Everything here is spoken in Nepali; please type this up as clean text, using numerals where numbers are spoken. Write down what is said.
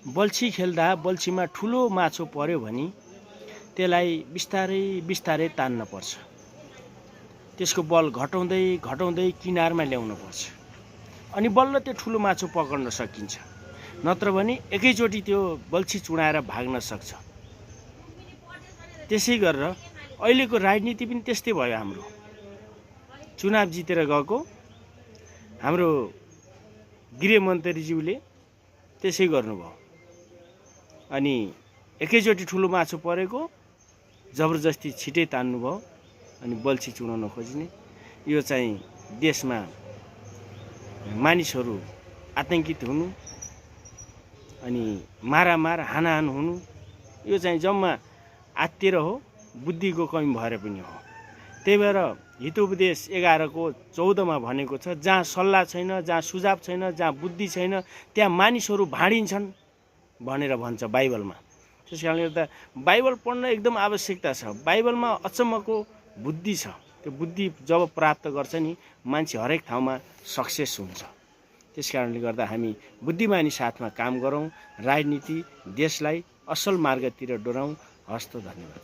बल्छी खेल्दा बल्छीमा ठुलो माछो पर्यो भने त्यसलाई बिस्तारै बिस्तारै तान्न पर्छ। त्यसको बल घटाउँदै घटाउँदै किनारमा ल्याउन पर्छ। अनि बल्ल त्यो ठुलो माछो पकड्न सकिन्छ। नत्र भने एकैचोटि त्यो बल्छी चुडाएर भाग्न सक्छ। त्यसै गरेर अहिलेको राजनीति पनि त्यस्तै भयो। हाम्रो चुनाव जितेर गएको हाम्रो गृहमन्त्रीज्यूले त्यसै गर्नुभयो। अनि एकैचोटि ठुलो माछो परेको जबरजस्ती छिटै तान्नुभयो अनि बल्छी चुडाउन खोज्ने। यो चाहिँ देशमा मानिसहरू आतंकित हुनु अनि मारामार हानाहान हुनु, यो चाहिँ जम्मा आत्तिएर हो, बुद्धिको कमी भएर पनि हो। त्यही भएर हितोपदेश 11 को 14 मा भनेको छ, जहाँ सल्लाह छैन, जहाँ सुझाव छैन, जहाँ बुद्धि छैन, त्यहाँ मानिसहरू भाँडिन्छन् भनेर भन्छ बाइबलमा। त्यसकारणले गर्दा बाइबल पढ्न एकदम आवश्यकता छ। बाइबलमा अचम्मको बुद्धि छ। त्यो बुद्धि जब प्राप्त गर्छ नि, मान्छे हरेक ठाउँमा सक्सेस हुन्छ। त्यसकारणले गर्दा हामी बुद्धिमानी साथमा काम गरौँ, राजनीति देशलाई असल मार्गतिर डोराउँ। हस्त, धन्यवाद।